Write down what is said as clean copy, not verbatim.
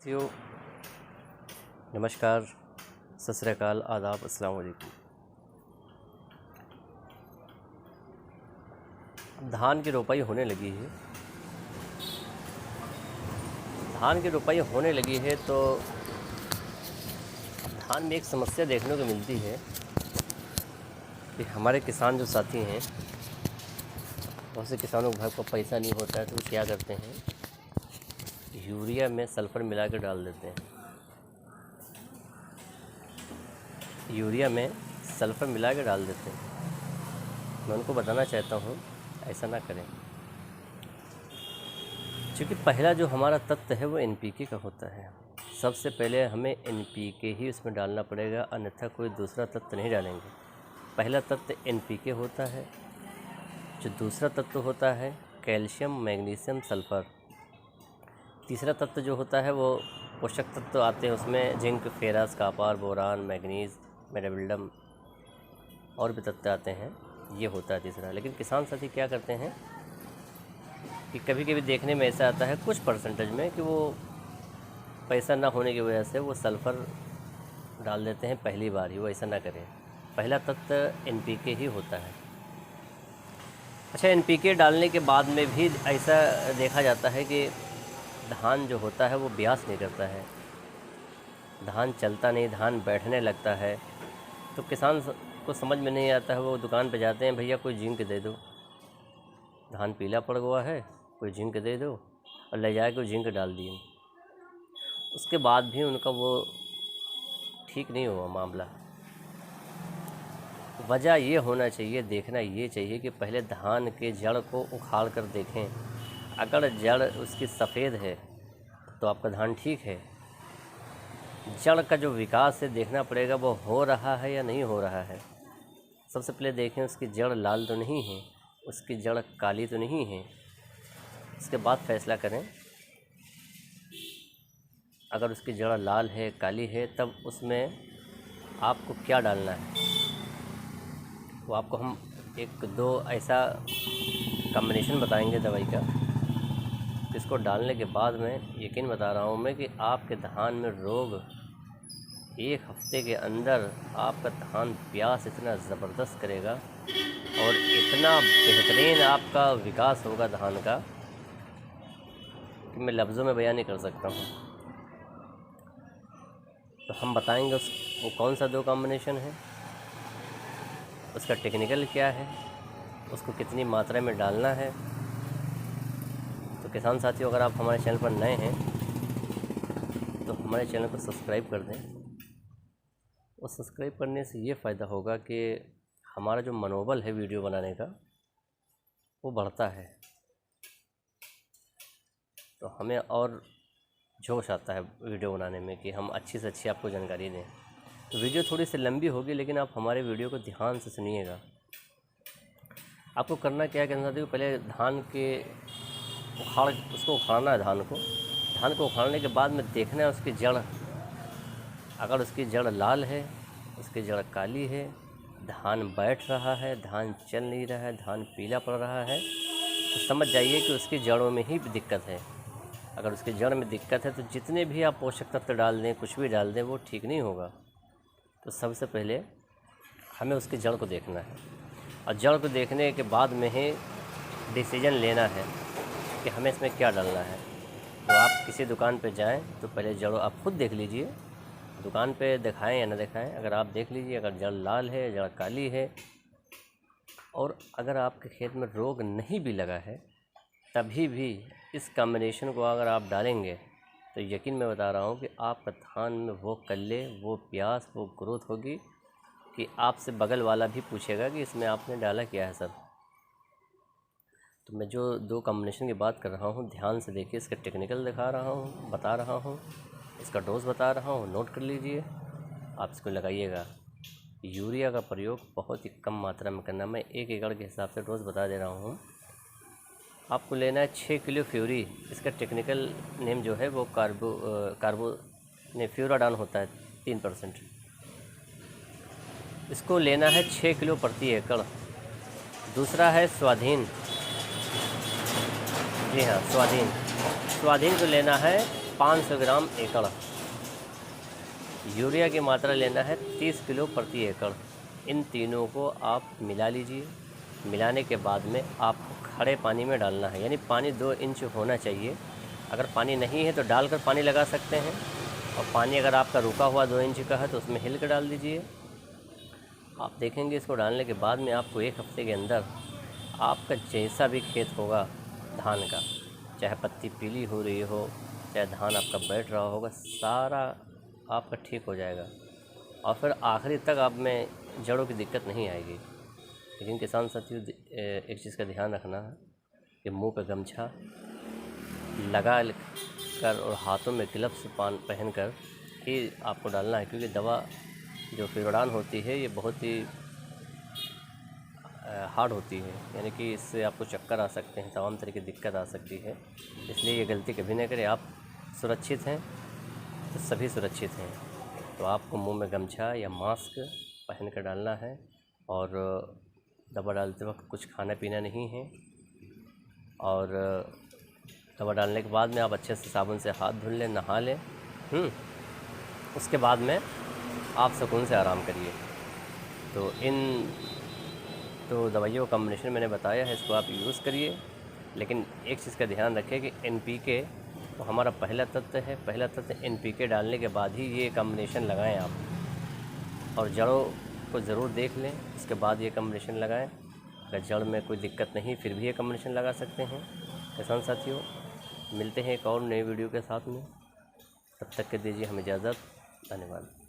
साथियों नमस्कार, सत श्री अकाल, आदाब, अस्सलाम वालेकुम। धान की रोपाई होने लगी है। धान की रोपाई होने लगी है तो धान में एक समस्या देखने को मिलती है कि हमारे किसान जो साथी हैं, बहुत से किसानों के भाई को पैसा नहीं होता है तो वो क्या करते हैं, यूरिया में सल्फ़र मिला के डाल देते हैं। यूरिया में सल्फ़र मिला के डाल देते हैं। मैं उनको बताना चाहता हूँ ऐसा ना करें, क्योंकि पहला जो हमारा तत्व है वो एनपीके का होता है। सबसे पहले हमें एनपीके ही उसमें डालना पड़ेगा, अन्यथा कोई दूसरा तत्व नहीं डालेंगे। पहला तत्व एनपीके होता है। जो दूसरा तत्व होता है कैल्शियम, मैग्नीशियम, सल्फ़र। तीसरा तत्व जो होता है वो पोषक तत्व आते हैं उसमें zinc, ferrous, copper, boron, manganese, मेटाबिल्डम और भी तत्व आते हैं। ये होता है तीसरा। लेकिन किसान साथी क्या करते हैं कि कभी कभी देखने में ऐसा आता है कुछ परसेंटेज में कि वो पैसा ना होने की वजह से वो सल्फ़र डाल देते हैं पहली बार ही। वो ऐसा ना करें। पहला तत्व एनपीके ही होता है। अच्छा, एनपीके डालने के बाद में भी ऐसा देखा जाता है कि धान जो होता है वो ब्यास नहीं करता है, धान चलता नहीं, धान बैठने लगता है। तो किसान को समझ में नहीं आता है। वो दुकान पे जाते हैं, भैया कोई जिंक दे दो, धान पीला पड़ गया है, कोई जिंक दे दो, और ले जाके वो जिंक डाल दिए। उसके बाद भी उनका वो ठीक नहीं हुआ मामला। वजह ये होना चाहिए, देखना ये चाहिए कि पहले धान के जड़ को उखाड़ कर देखें। अगर जड़ उसकी सफ़ेद है तो आपका धान ठीक है। जड़ का जो विकास है देखना पड़ेगा, वो हो रहा है या नहीं हो रहा है। सबसे पहले देखें उसकी जड़ लाल तो नहीं है, उसकी जड़ काली तो नहीं है। इसके बाद फैसला करें। अगर उसकी जड़ लाल है, काली है, तब उसमें आपको क्या डालना है वो आपको हम एक दो ऐसा कॉम्बिनेशन बताएंगे दवाई का, जिसको डालने के बाद में यकीन बता रहा हूँ मैं कि आपके धान में रोग एक हफ्ते के अंदर आपका धान प्यास इतना ज़बरदस्त करेगा और इतना बेहतरीन आपका विकास होगा धान का कि मैं लफ्ज़ों में बयान नहीं कर सकता हूँ। तो हम बताएंगे वो कौन सा दो कॉम्बिनेशन है, उसका टेक्निकल क्या है, उसको कितनी मात्रा में डालना है। तो किसान साथियों, अगर आप हमारे चैनल पर नए हैं तो हमारे चैनल को सब्सक्राइब कर दें। और सब्सक्राइब करने से ये फ़ायदा होगा कि हमारा जो मनोबल है वीडियो बनाने का वो बढ़ता है, तो हमें और जोश आता है वीडियो बनाने में कि हम अच्छी से अच्छी आपको जानकारी दें। तो वीडियो थोड़ी सी लंबी होगी, लेकिन आप हमारे वीडियो को ध्यान से सुनिएगा। आपको करना क्या है कि पहले धान के उसको उखाड़ना है। धान को उखाड़ने के बाद में देखना है उसकी जड़। अगर उसकी जड़ लाल है, उसकी जड़ काली है, धान बैठ रहा है, धान चल नहीं रहा है, धान पीला पड़ रहा है, तो समझ जाइए कि उसकी जड़ों में ही दिक्कत है। अगर उसकी जड़ में दिक्कत है तो जितने भी आप पोषक तत्व डाल दें, कुछ भी डाल दें, वो ठीक नहीं होगा। तो सबसे पहले हमें उसकी जड़ को देखना है, और जड़ को देखने के बाद में ही डिसीजन लेना है कि हमें इसमें क्या डालना है। तो आप किसी दुकान पे जाएं तो पहले जड़ आप खुद देख लीजिए, दुकान पे दिखाएं या ना दिखाएं। अगर आप देख लीजिए, अगर जड़ लाल है, जड़ काली है, और अगर आपके खेत में रोग नहीं भी लगा है, तभी भी इस कॉम्बिनेशन को अगर आप डालेंगे तो यकीन मैं बता रहा हूँ कि आपका धान में वो कल्ले, वो प्यास, वो ग्रोथ होगी कि आपसे बगल वाला भी पूछेगा कि इसमें आपने डाला क्या है सर। तो मैं जो दो कॉम्बिनेशन की बात कर रहा हूँ, ध्यान से देखिए। इसका टेक्निकल दिखा रहा हूँ, बता रहा हूँ, इसका डोज बता रहा हूँ, नोट कर लीजिए, आप इसको लगाइएगा। यूरिया का प्रयोग बहुत ही कम मात्रा में करना। मैं 1 एकड़ के हिसाब से डोज बता दे रहा हूँ। आपको लेना है 6 किलो फ्यूरी। इसका टेक्निकल नेम जो है वो फ्यूराडान होता है 3%। इसको लेना है 6 किलो प्रति एकड़। दूसरा है स्वाधीन। जी हाँ, स्वाधीन को लेना है 500 ग्राम एकड़। यूरिया की मात्रा लेना है 30 किलो प्रति एकड़। इन तीनों को आप मिला लीजिए। मिलाने के बाद में आपको खड़े पानी में डालना है, यानी पानी 2 इंच होना चाहिए। अगर पानी नहीं है तो डालकर पानी लगा सकते हैं, और पानी अगर आपका रुका हुआ 2 इंच का है तो उसमें हिल कर डाल दीजिए। आप देखेंगे इसको डालने के बाद में आपको 1 हफ्ते के अंदर आपका जैसा भी खेत होगा धान का, चाहे पत्ती पीली हो रही हो, चाहे धान आपका बैठ रहा होगा, सारा आपका ठीक हो जाएगा और फिर आखिरी तक आप में जड़ों की दिक्कत नहीं आएगी। लेकिन किसान साथियों, एक चीज़ का ध्यान रखना है कि मुंह पे गमछा लगा कर और हाथों में ग्लव्स पहन कर ही आपको डालना है, क्योंकि दवा जो फिरोडान होती है ये बहुत ही हार्ड होती है, यानी कि इससे आपको चक्कर आ सकते हैं, तमाम तरह की दिक्कत आ सकती है। इसलिए ये गलती कभी ना करें। आप सुरक्षित हैं तो सभी सुरक्षित हैं। तो आपको मुंह में गमछा या मास्क पहन कर डालना है, और दवा डालते वक्त कुछ खाना पीना नहीं है। और दवा डालने के बाद में आप अच्छे से साबुन से हाथ धुल लें, नहा लें। उसके बाद में आप सुकून से आराम करिए। तो इन दवाइयों का कॉम्बिनेशन मैंने बताया है, इसको आप यूज़ करिए। लेकिन एक चीज़ का ध्यान रखें कि NPK तो हमारा पहला तत्व है। पहला तत्व NPK डालने के बाद ही ये कॉम्बिनेशन लगाएं आप, और जड़ों को ज़रूर देख लें, उसके बाद ये कॉम्बिनेशन लगाएं। अगर जड़ में कोई दिक्कत नहीं फिर भी ये कॉम्बिनेशन लगा सकते हैं। किसान साथियों, मिलते हैं एक और नई वीडियो के साथ में। तब तक के दीजिए हमें इजाज़त। धन्यवाद।